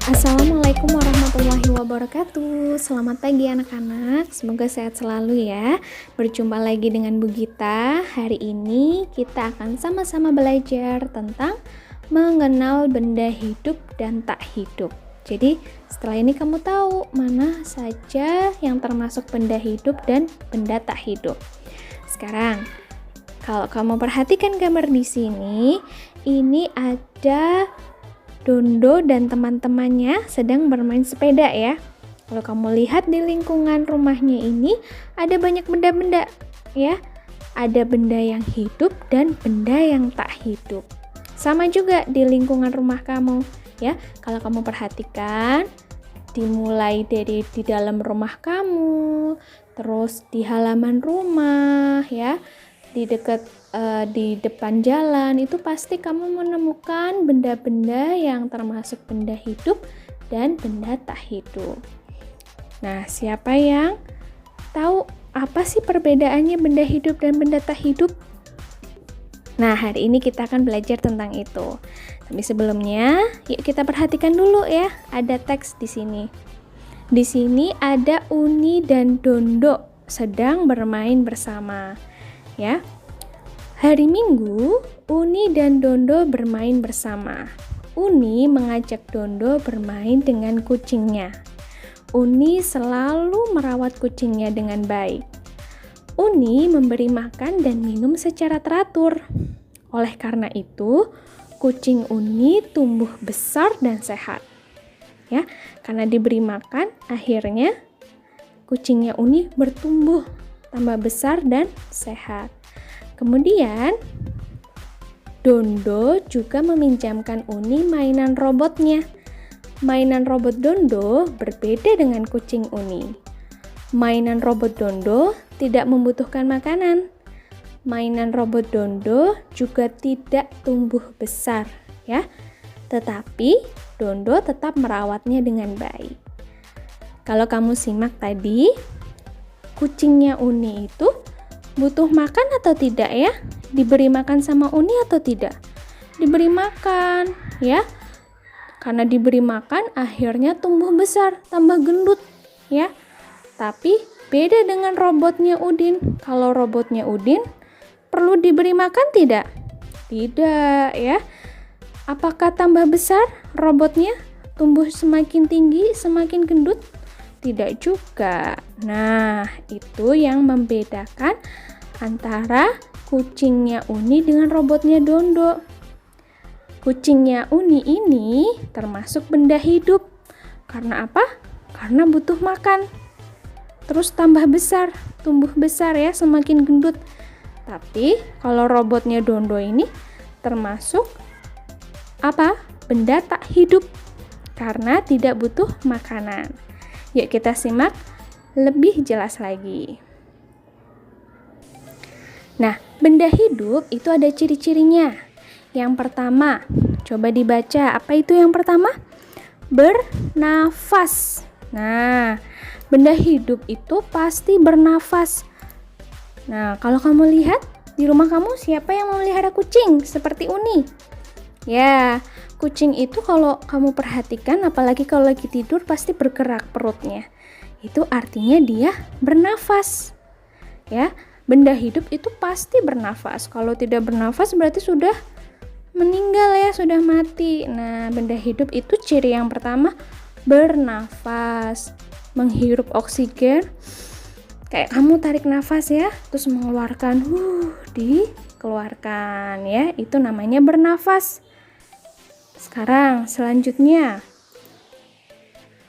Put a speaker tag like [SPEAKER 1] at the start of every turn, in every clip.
[SPEAKER 1] Assalamualaikum warahmatullahi wabarakatuh. Selamat pagi anak-anak. Semoga sehat selalu ya. Berjumpa lagi dengan Bu Gita. Hari ini kita akan sama-sama belajar tentang mengenal benda hidup dan tak hidup. Jadi setelah ini kamu tahu mana saja yang termasuk benda hidup dan benda tak hidup. Sekarang kalau kamu perhatikan gambar di sini, ini ada Dondo dan teman-temannya sedang bermain sepeda ya. Kalau kamu lihat di lingkungan rumahnya ini ada banyak benda-benda ya. Ada benda yang hidup dan benda yang tak hidup. Sama juga di lingkungan rumah kamu ya. Kalau kamu perhatikan, dimulai dari di dalam rumah kamu, terus di halaman rumah ya, di depan jalan, itu pasti kamu menemukan benda-benda yang termasuk benda hidup dan benda tak hidup. Nah, siapa yang tahu apa sih perbedaannya benda hidup dan benda tak hidup? Nah, hari ini kita akan belajar tentang itu. Tapi sebelumnya, yuk kita perhatikan dulu ya, ada teks di sini. Di sini ada Uni dan Dondo sedang bermain bersama. Ya. Hari Minggu, Uni dan Dondo bermain bersama. Uni mengajak Dondo bermain dengan kucingnya. Uni selalu merawat kucingnya dengan baik. Uni memberi makan dan minum secara teratur. Oleh karena itu, kucing Uni tumbuh besar dan sehat. Ya, karena diberi makan, akhirnya kucingnya Uni bertumbuh tambah besar dan sehat. Kemudian, Dondo juga meminjamkan Uni mainan robotnya. Mainan robot Dondo berbeda dengan kucing Uni. Mainan robot Dondo tidak membutuhkan makanan. Mainan robot Dondo juga tidak tumbuh besar, ya. Tetapi Dondo tetap merawatnya dengan baik. Kalau kamu simak tadi, kucingnya Uni itu butuh makan atau tidak ya? Diberi makan sama Uni atau tidak? Diberi makan ya. Karena diberi makan akhirnya tumbuh besar, tambah gendut ya. Tapi beda dengan robotnya Udin. Kalau robotnya Udin perlu diberi makan tidak? Tidak ya. Apakah tambah besar robotnya? Tumbuh semakin tinggi, semakin gendut? Tidak juga. Nah, itu yang membedakan antara kucingnya Uni dengan robotnya Dondo. Kucingnya Uni ini termasuk benda hidup. Karena apa? Karena butuh makan. Terus tambah besar, tumbuh besar ya, semakin gendut. Tapi kalau robotnya Dondo ini termasuk apa? Benda tak hidup. Karena tidak butuh makanan. Yuk kita simak lebih jelas lagi. Nah, benda hidup itu ada ciri-cirinya. Yang pertama, coba dibaca. Apa itu yang pertama? Bernafas. Nah, benda hidup itu pasti bernafas. Nah, kalau kamu lihat di rumah kamu, siapa yang memelihara kucing seperti Uni? Ya, kucing itu kalau kamu perhatikan, apalagi kalau lagi tidur pasti bergerak perutnya. Itu artinya dia bernafas. Ya, benda hidup itu pasti bernafas. Kalau tidak bernafas berarti sudah meninggal ya, sudah mati. Nah, benda hidup itu ciri yang pertama bernafas, menghirup oksigen. Kayak kamu tarik nafas ya, terus mengeluarkan, dikeluarkan ya, itu namanya bernafas. Sekarang selanjutnya,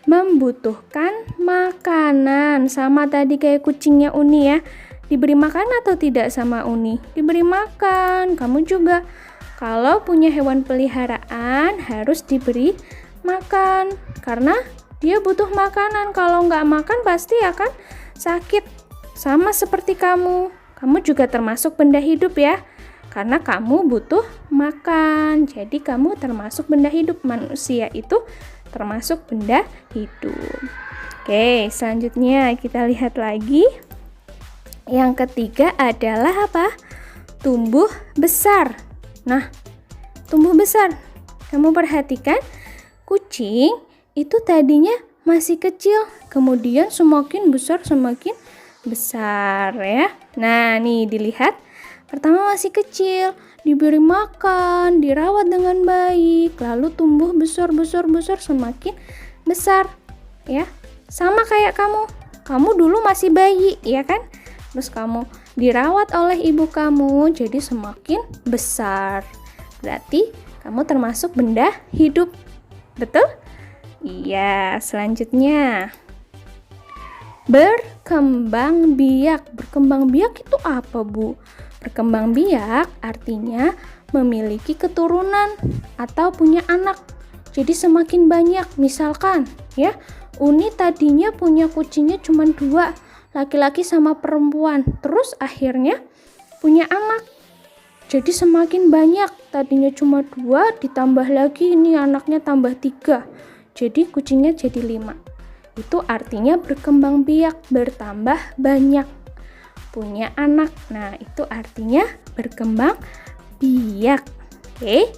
[SPEAKER 1] membutuhkan makanan. Sama tadi kayak kucingnya Uni ya. Diberi makan atau tidak sama Uni? Diberi makan. Kamu juga kalau punya hewan peliharaan harus diberi makan. Karena dia butuh makanan. Kalau nggak makan pasti akan sakit. Sama seperti kamu. Kamu juga termasuk benda hidup ya. Karena kamu butuh makan. Jadi kamu termasuk benda hidup. Manusia itu termasuk benda hidup. Oke, selanjutnya kita lihat lagi. Yang ketiga adalah apa? Tumbuh besar. Nah, tumbuh besar. Kamu perhatikan, kucing itu tadinya masih kecil, kemudian semakin besar ya. Nah, nih dilihat. Pertama masih kecil, diberi makan, dirawat dengan baik, lalu tumbuh besar semakin besar ya. Sama kayak kamu. Kamu dulu masih bayi, ya kan? Terus kamu dirawat oleh ibu kamu, jadi semakin besar. Berarti kamu termasuk benda hidup. Betul? Iya, selanjutnya. Berkembang biak. Berkembang biak itu apa, Bu? Berkembang biak artinya memiliki keturunan atau punya anak. Jadi semakin banyak, misalkan ya, Uni tadinya punya kucingnya cuma 2, laki-laki sama perempuan. Terus akhirnya punya anak. Jadi semakin banyak, tadinya cuma 2, ditambah lagi ini anaknya tambah 3. Jadi kucingnya jadi 5. Itu artinya berkembang biak, bertambah banyak. Punya anak. Nah, itu artinya berkembang biak. Oke.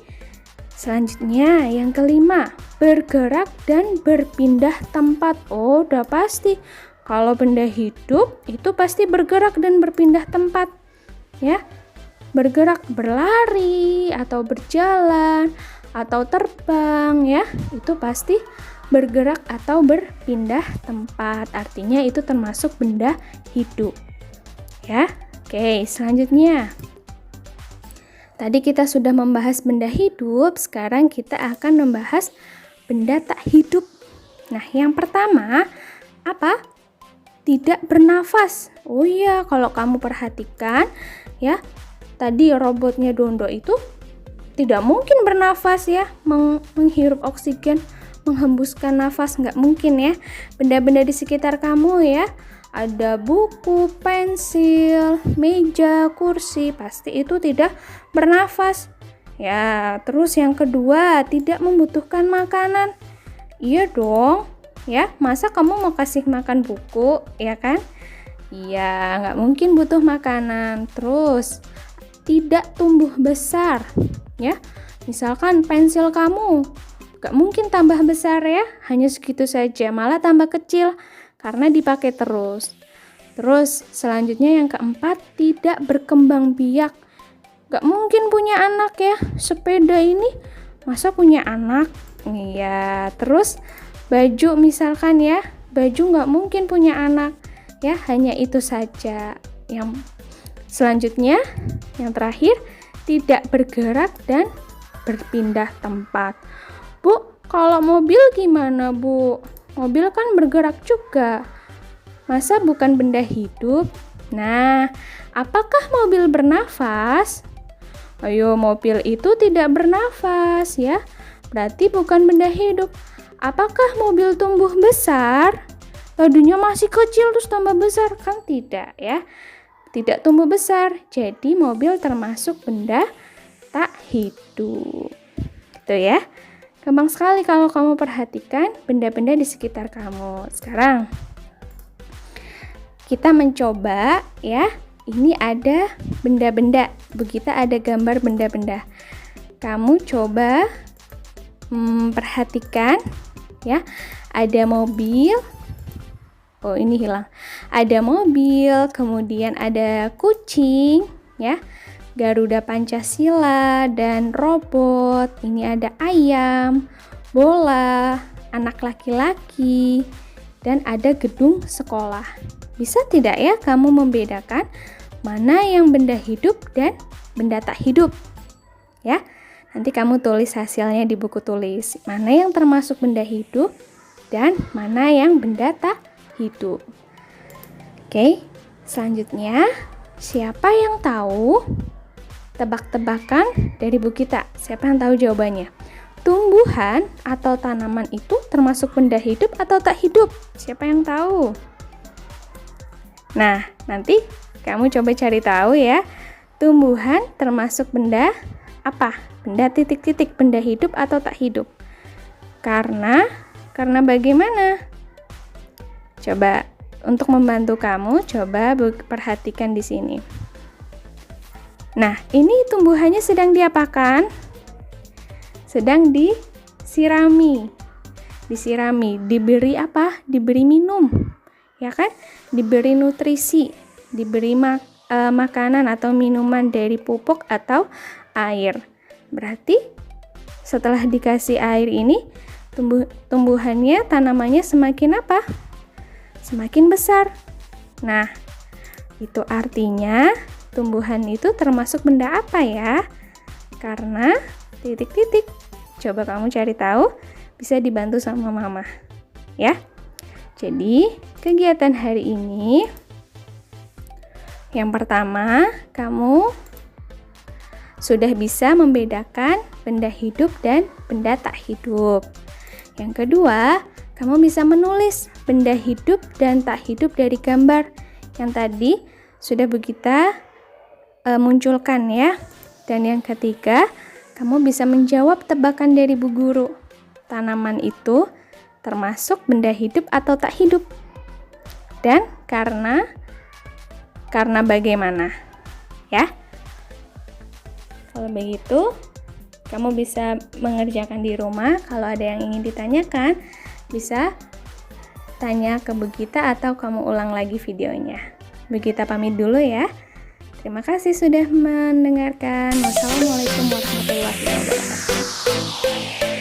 [SPEAKER 1] Selanjutnya yang kelima, bergerak dan berpindah tempat. Oh, udah pasti. Kalau benda hidup itu pasti bergerak dan berpindah tempat. Ya. Bergerak, berlari atau berjalan atau terbang ya. Itu pasti bergerak atau berpindah tempat. Artinya itu termasuk benda hidup. Ya, oke, selanjutnya. Tadi kita sudah membahas benda hidup, sekarang kita akan membahas benda tak hidup. Nah, yang pertama, apa? Tidak bernafas. Oh iya, kalau kamu perhatikan, ya, tadi robotnya Dondo itu tidak mungkin bernafas ya, menghirup oksigen, menghembuskan nafas, nggak mungkin ya. Benda-benda di sekitar kamu ya, ada buku, pensil, meja, kursi, pasti itu tidak bernafas. Ya, terus yang kedua, tidak membutuhkan makanan. Iya dong, ya. Masa kamu mau kasih makan buku, ya kan? Iya, nggak mungkin butuh makanan. Terus, tidak tumbuh besar, ya. Misalkan pensil kamu, nggak mungkin tambah besar ya, hanya segitu saja, malah tambah kecil. Karena dipakai terus. Terus selanjutnya yang keempat, tidak berkembang biak. Gak mungkin punya anak ya. Sepeda ini masa punya anak? Iya. Terus baju misalkan ya, baju gak mungkin punya anak ya. Hanya itu saja. Yang selanjutnya, yang terakhir, tidak bergerak dan berpindah tempat. Bu, kalau mobil gimana, Bu? Mobil kan bergerak juga. Masa bukan benda hidup? Nah, apakah mobil bernafas? Ayo, mobil itu tidak bernafas ya. Berarti bukan benda hidup. Apakah mobil tumbuh besar? Tadinya masih kecil terus tambah besar? Kan tidak ya. Tidak tumbuh besar. Jadi mobil termasuk benda tak hidup. Gitu ya. Gampang sekali kalau kamu perhatikan benda-benda di sekitar kamu. Sekarang kita mencoba ya. Ini ada benda-benda. Begitu ada gambar benda-benda. Kamu coba perhatikan ya. Ada mobil. Oh, ini hilang. Ada mobil, kemudian ada kucing ya. Garuda Pancasila dan robot. Ini ada ayam, bola, anak laki-laki, dan ada gedung sekolah. Bisa tidak ya kamu membedakan mana yang benda hidup dan benda tak hidup? Ya, nanti kamu tulis hasilnya di buku tulis. Mana yang termasuk benda hidup dan mana yang benda tak hidup. Oke, selanjutnya siapa yang tahu? Tebak-tebakan dari Bu Gita. Siapa yang tahu jawabannya? Tumbuhan atau tanaman itu termasuk benda hidup atau tak hidup? Siapa yang tahu? Nah, nanti kamu coba cari tahu ya. Tumbuhan termasuk benda apa? Benda titik-titik, benda hidup atau tak hidup? Karena bagaimana? Coba untuk membantu kamu, coba perhatikan di sini. Nah, ini tumbuhannya sedang diapakan? Sedang disirami. disirami, diberi apa? Diberi minum, ya kan? Diberi nutrisi, diberi makanan atau minuman dari pupuk atau air. Berarti setelah dikasih air ini, tumbuhannya, tanamannya semakin apa? Semakin besar. Nah, itu artinya tumbuhan itu termasuk benda apa ya? Karena titik-titik. Coba kamu cari tahu, bisa dibantu sama mama. Ya. Jadi, kegiatan hari ini yang pertama, kamu sudah bisa membedakan benda hidup dan benda tak hidup. Yang kedua, kamu bisa menulis benda hidup dan tak hidup dari gambar yang tadi sudah kita munculkan ya. Dan yang ketiga, kamu bisa menjawab tebakan dari Bu Guru. Tanaman itu termasuk benda hidup atau tak hidup? Dan karena bagaimana? Ya. Kalau begitu, kamu bisa mengerjakan di rumah. Kalau ada yang ingin ditanyakan, bisa tanya ke Bu Gita atau kamu ulang lagi videonya. Bu Gita pamit dulu ya. Terima kasih sudah mendengarkan. Wassalamualaikum warahmatullahi wabarakatuh.